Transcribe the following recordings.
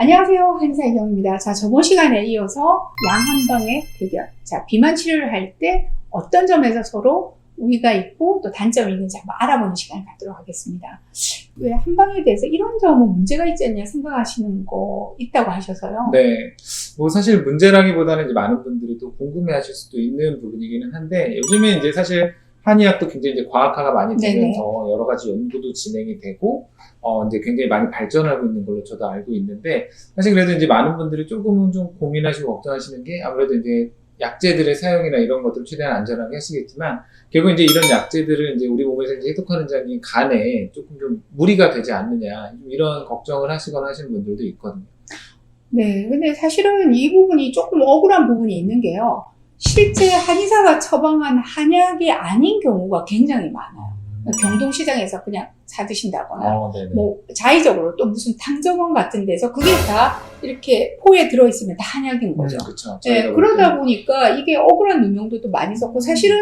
안녕하세요. 한의사 이경입니다. 자, 저번 시간에 이어서 양 한방의 대결. 자, 비만 치료를 할 때 어떤 점에서 서로 우위가 있고 또 단점이 있는지 한번 알아보는 시간을 갖도록 하겠습니다. 왜 한방에 대해서 이런 점은 문제가 있지 않냐 생각하시는 거 있다고 하셔서요. 네. 뭐 사실 문제라기보다는 이제 많은 분들이 또 궁금해 하실 수도 있는 부분이기는 한데, 요즘에 이제 사실 한의학도 굉장히 이제 과학화가 많이 되면서 여러 가지 연구도 진행이 되고, 이제 굉장히 많이 발전하고 있는 걸로 저도 알고 있는데, 사실 그래도 이제 많은 분들이 조금은 좀 고민하시고 걱정하시는 게 아무래도 이제 약재들의 사용이나 이런 것들을 최대한 안전하게 하시겠지만, 결국 이제 이런 약재들을 이제 우리 몸에서 이제 해독하는 장이 간에 조금 좀 무리가 되지 않느냐, 이런 걱정을 하시거나 하시는 분들도 있거든요. 네, 근데 사실은 이 부분이 조금 억울한 부분이 있는 게요. 실제 한의사가 처방한 한약이 아닌 경우가 굉장히 많아요. 경동시장에서 그냥 사드신다거나, 뭐, 자의적으로 또 무슨 탕정원 같은 데서 그게 다 이렇게 포에 들어있으면 다 한약인 거죠. 그렇죠. 네, 그러다 보니까 이게 억울한 누명도도 많이 썼고, 사실은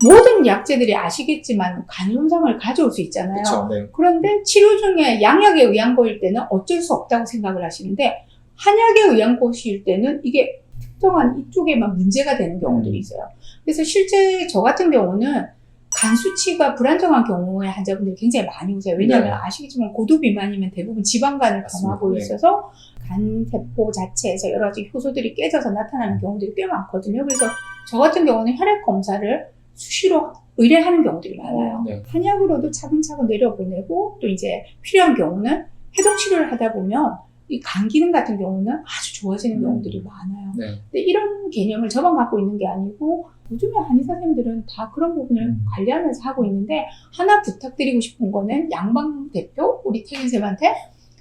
모든 약재들이 아시겠지만 간 손상을 가져올 수 있잖아요. 그렇죠. 네. 그런데 치료 중에 양약에 의한 거일 때는 어쩔 수 없다고 생각을 하시는데, 한약에 의한 것일 때는 이게 특정한 이쪽에만 문제가 되는 경우들이 있어요. 그래서 실제 저 같은 경우는 간 수치가 불안정한 경우에 환자분들이 굉장히 많이 오세요. 왜냐하면 아시겠지만 고도비만이면 대부분 지방간을 범하고 있어서 간세포 자체에서 여러 가지 효소들이 깨져서 나타나는 경우들이 꽤 많거든요. 그래서 저 같은 경우는 혈액 검사를 수시로 의뢰하는 경우들이 많아요. 한약으로도 차근차근 내려보내고 또 이제 필요한 경우는 해독 치료를 하다 보면 이 간 기능 같은 경우는 아주 좋아지는 경우들이 많아요. 근데 이런 개념을 저만 갖고 있는 게 아니고 요즘에 한의사 선생님들은 다 그런 부분을 관리하면서 하고 있는데, 하나 부탁드리고 싶은 거는 양방 대표 우리 태균쌤한테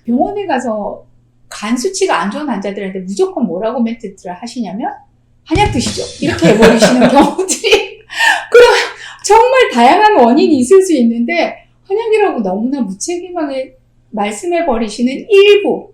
병원에 가서 간 수치가 안 좋은 환자들한테 무조건 뭐라고 멘트를 하시냐면 한약 드시죠 이렇게 해버리시는 경우들이 그럼 정말 다양한 원인이 있을 수 있는데 한약이라고 너무나 무책임하게 말씀해버리시는 일부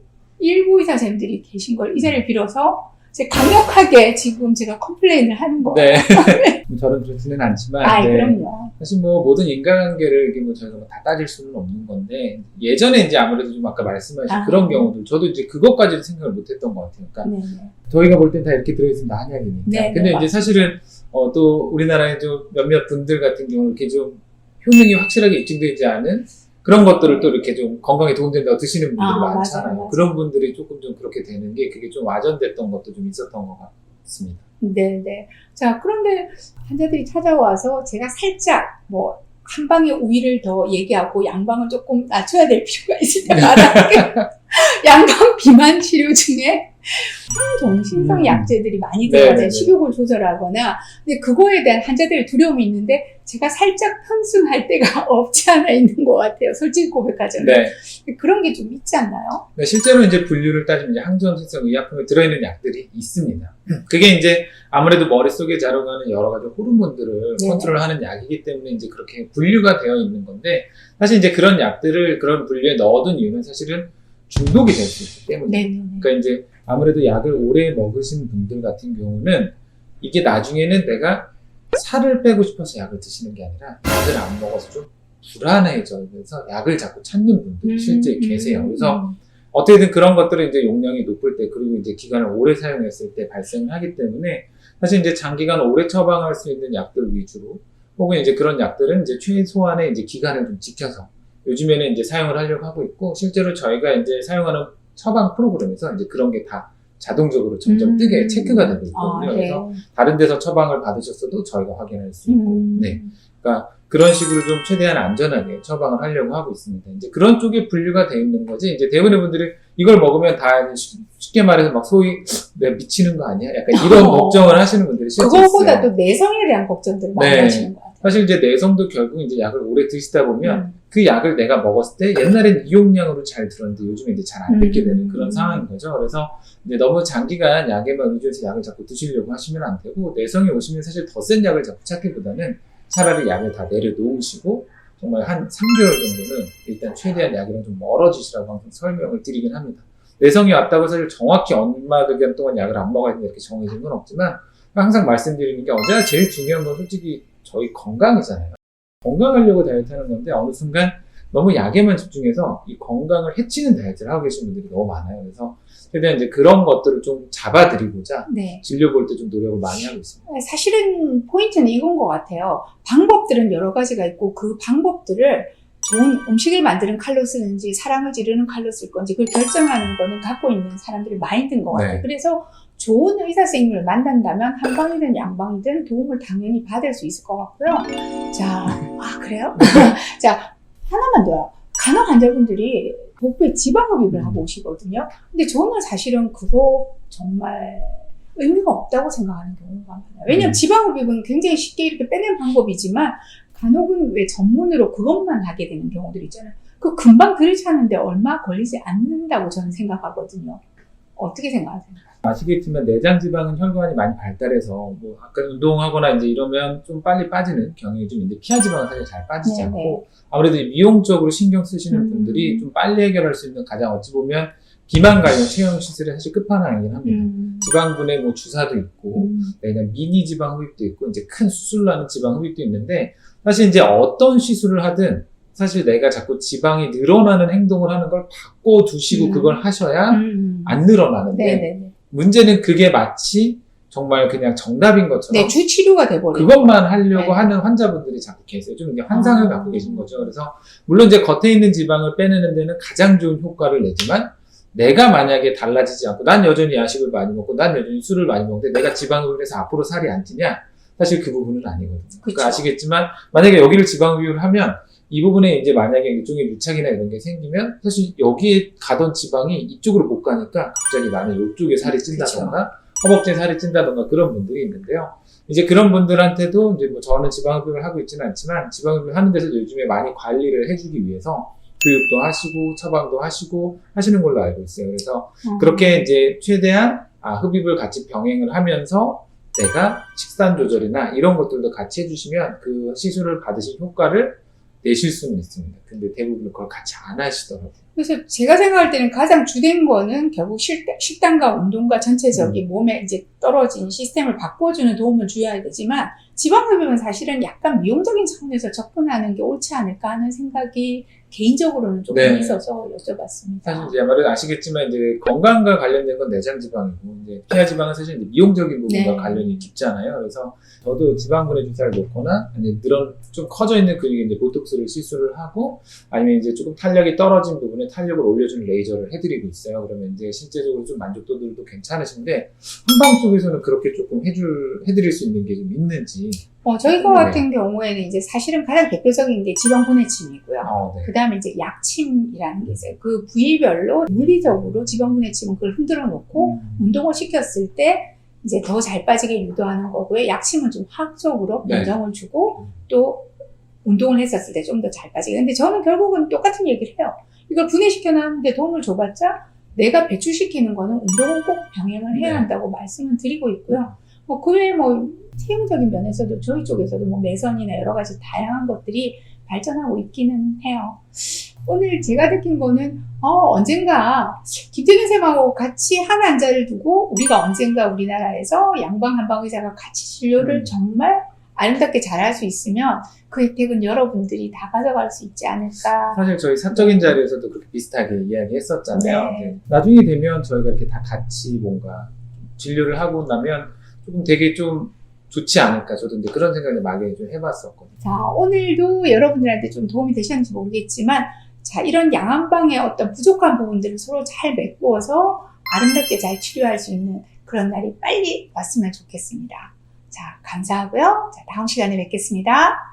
의사 선생님들이 계신 걸 이 자리를 빌어서 강력하게 지금 제가 컴플레인을 하는 거예요. 네. 저는 그렇지는 않지만. 그럼요. 사실 뭐 모든 인간관계를 이게 뭐 저희가 다 따질 수는 없는 건데, 예전에 이제 아무래도 좀 아까 말씀하신 그런 경우들, 저도 이제 그것까지는 생각을 못 했던 것 같아요. 그러니까 저희가 볼 땐 다 이렇게 들어있으면 다 한약이니까. 근데 이제 사실은 또 우리나라의 좀 몇몇 분들 같은 경우는 이렇게 좀 효능이 확실하게 입증되지 않은 그런 것들을 또 이렇게 좀 건강에 도움된다고 드시는 분들이 많잖아요. 맞아요. 그런 분들이 조금 좀 그렇게 되는 게 그게 좀 와전됐던 것도 좀 있었던 것 같습니다. 네네. 자, 그런데 환자들이 찾아와서 제가 살짝 뭐 한방의 우위를 더 얘기하고 양방을 조금 낮춰야 될 필요가 있을 때 말할게요. 양방 비만 치료 중에 항정신성 약재들이 많이 들어가잖아요. 식욕을 조절하거나. 근데 그거에 대한 환자들의 두려움이 있는데 제가 살짝 편승할 때가 없지 않아 있는 것 같아요. 솔직히 고백하자면. 그런 게 좀 있지 않나요? 네, 실제로 이제 분류를 따지면 이제 항정신성 의약품에 들어있는 약들이 있습니다. 그게 이제 아무래도 머릿속에 자라가는 여러 가지 호르몬들을 컨트롤하는 약이기 때문에 이제 그렇게 분류가 되어 있는 건데, 사실 이제 그런 약들을 그런 분류에 넣어둔 이유는 사실은 중독이 될 수 있기 때문에. 그러니까 이제 아무래도 약을 오래 먹으신 분들 같은 경우는 이게 나중에는 내가 살을 빼고 싶어서 약을 드시는 게 아니라 약을 안 먹어서 좀 불안해져서 약을 자꾸 찾는 분들이 실제 계세요. 그래서 어떻게든 그런 것들은 이제 용량이 높을 때, 그리고 이제 기간을 오래 사용했을 때 발생하기 때문에, 사실 이제 장기간 오래 처방할 수 있는 약들 위주로, 혹은 이제 그런 약들은 이제 최소한의 이제 기간을 좀 지켜서 요즘에는 이제 사용을 하려고 하고 있고, 실제로 저희가 이제 사용하는 처방 프로그램에서 이제 그런 게 다 자동적으로 점점 뜨게 체크가 되고 있거든요. 그래서 다른 데서 처방을 받으셨어도 저희가 확인할 수 있고, 그러니까 그런 식으로 좀 최대한 안전하게 처방을 하려고 하고 있습니다. 이제 그런 쪽에 분류가 되어 있는 거지, 이제 대부분의 분들이 이걸 먹으면 다 쉽게 말해서 막 소위 내가 미치는 거 아니야? 약간 이런 걱정을 하시는 분들이 실제 있어요. 그거보다 또 내성에 대한 걱정들을 많이 하시는 것 같아요. 사실 이제 내성도 결국 이제 약을 오래 드시다 보면 그 약을 내가 먹었을 때 옛날엔 이용량으로 잘 들었는데 요즘에 이제 잘 안 듣게 되는 그런 상황인 거죠. 그래서 이제 너무 장기간 약에만 의존해서 약을 자꾸 드시려고 하시면 안 되고, 내성이 오시면 사실 더 센 약을 자꾸 찾기보다는 차라리 약을 다 내려놓으시고 정말 한 3개월 정도는 일단 최대한 약이랑 좀 멀어지시라고 항상 설명을 드리긴 합니다. 내성이 왔다고 사실 정확히 얼마 기간 동안 약을 안 먹어야 된다 이렇게 정해진 건 없지만, 항상 말씀드리는 게 언제나 제일 중요한 건 솔직히 저희 건강이잖아요. 건강하려고 다이어트 하는 건데, 어느 순간 너무 약에만 집중해서 이 건강을 해치는 다이어트를 하고 계신 분들이 너무 많아요. 그래서 최대한 이제 그런 것들을 좀 잡아드리고자 네. 진료 볼 때 좀 노력을 많이 하고 있습니다. 사실은 포인트는 이건 것 같아요. 방법들은 여러 가지가 있고 그 방법들을 좋은 음식을 만드는 칼로 쓰는지 사람을 지르는 칼로 쓸 건지 그걸 결정하는 거는 갖고 있는 사람들의 마인드인 것 같아요. 네. 그래서 좋은 의사 선생님을 만난다면 한방이든 양방이든 도움을 당연히 받을 수 있을 것 같고요. 자, 그래요? 자, 하나만 더요. 간혹 환자분들이 복부에 지방흡입을 하고 오시거든요. 근데 저는 사실은 그거 정말 의미가 없다고 생각하는 경우가 많아요. 왜냐면 지방흡입은 굉장히 쉽게 이렇게 빼낸 방법이지만 간혹은 왜 전문으로 그것만 하게 되는 경우들이 있잖아요. 그 금방 들이차는데 얼마 걸리지 않는다고 저는 생각하거든요. 어떻게 생각하세요? 아시겠지만 내장 지방은 혈관이 많이 발달해서 뭐 아까 운동하거나 이제 이러면 좀 빨리 빠지는 경향이 좀 있는데 피하 지방은 사실 잘 빠지지 네네. 않고 아무래도 미용적으로 신경 쓰시는 분들이 좀 빨리 해결할 수 있는 가장 어찌 보면 비만 관련 체형 시술이 사실 끝판왕이긴 합니다. 지방분해 뭐 주사도 있고 내장 미니 지방 흡입도 있고 이제 큰 수술로 하는 지방 흡입도 있는데 사실 이제 어떤 시술을 하든 사실 내가 자꾸 지방이 늘어나는 행동을 하는 걸 바꿔두시고 그걸 하셔야 안 늘어나는데 네네네. 문제는 그게 마치 정말 그냥 정답인 것처럼 네, 주치료가 돼버리고. 그것만 하려고 네. 하는 환자분들이 자꾸 계세요. 좀 이제 환상을 갖고 계신 거죠. 그래서 물론 이제 겉에 있는 지방을 빼내는 데는 가장 좋은 효과를 내지만 내가 만약에 달라지지 않고 난 여전히 야식을 많이 먹고 난 여전히 술을 많이 먹는데 내가 지방흡입을 해서 앞으로 살이 안 찌냐? 사실 그 부분은 아니거든요. 그러니까 아시겠지만 만약에 여기를 지방흡입을 하면 이 부분에 이제 만약에 일종의 유착이나 이런 게 생기면 사실 여기에 가던 지방이 이쪽으로 못 가니까 갑자기 나는 이쪽에 살이 찐다던가 허벅지에 살이 찐다던가 그런 분들이 있는데요. 이제 그런 분들한테도 이제 뭐 저는 지방흡입을 하고 있지는 않지만 지방흡입을 하는 데서 요즘에 많이 관리를 해주기 위해서 교육도 하시고 처방도 하시고 하시는 걸로 알고 있어요. 그래서 그렇게 이제 최대한 흡입을 같이 병행을 하면서 내가 식단 조절이나 이런 것들도 같이 해주시면 그 시술을 받으신 효과를 내실 수는 있습니다. 근데 대부분 그걸 같이 안 하시더라고요. 그래서 제가 생각할 때는 가장 주된 거는 결국 식단과 운동과 전체적인 몸에 이제 떨어진 시스템을 바꿔주는 도움을 줘야 되지만 지방흡입은 사실은 약간 미용적인 차원에서 접근하는 게 옳지 않을까 하는 생각이 개인적으로는 조금 네. 있어서 여쭤봤습니다. 사실 이제 아무래도 아시겠지만 이제 건강과 관련된 건 내장 지방이고 이제 피하 지방은 사실 이제 미용적인 부분과 네. 관련이 깊잖아요. 그래서 저도 지방분해 주사를 놓거나 아니 좀 커져 있는 근육에 이제 보톡스를 시술을 하고 아니면 이제 조금 탄력이 떨어진 부분에 탄력을 올려주는 레이저를 해드리고 있어요. 그러면 이제 실제적으로 좀 만족도들도 괜찮으신데 한방 쪽에서는 그렇게 조금 해드릴 수 있는 게 좀 있는지. 저희가 같은 경우에는 이제 사실은 가장 대표적인 게 지방분해침이고요. 네. 그 다음에 이제 약침이라는 게 있어요. 그 부위별로 물리적으로 지방분해침은 그걸 흔들어 놓고 운동을 시켰을 때 이제 더 잘 빠지게 유도하는 거고요. 약침은 좀 화학적으로 변정을 주고 또 운동을 했었을 때 좀 더 잘 빠지게. 근데 저는 결국은 똑같은 얘기를 해요. 이걸 분해시켜 놨는데 도움을 줘봤자 내가 배출시키는 거는 운동은 꼭 병행을 해야 한다고 말씀을 드리고 있고요. 그 외에 체형적인 면에서도 저희 쪽에서도 매선이나 여러 가지 다양한 것들이 발전하고 있기는 해요. 오늘 제가 느낀 거는 언젠가 김태균 쌤하고 같이 한 환자를 두고 우리가 언젠가 우리나라에서 양방 한방 의사가 같이 진료를 정말 아름답게 잘할 수 있으면 그 혜택은 여러분들이 다 가져갈 수 있지 않을까. 사실 저희 사적인 자리에서도 그렇게 비슷하게 이야기했었잖아요. 네. 나중에 되면 저희가 이렇게 다 같이 뭔가 진료를 하고 나면 조금 되게 좀 좋지 않을까. 저도 이제 그런 생각을 막연히 좀 해봤었거든요. 자, 오늘도 여러분들한테 좀 도움이 되셨는지 모르겠지만 자, 이런 양한방의 어떤 부족한 부분들을 서로 잘 메꾸어서 아름답게 잘 치료할 수 있는 그런 날이 빨리 왔으면 좋겠습니다. 자, 감사하고요. 자, 다음 시간에 뵙겠습니다.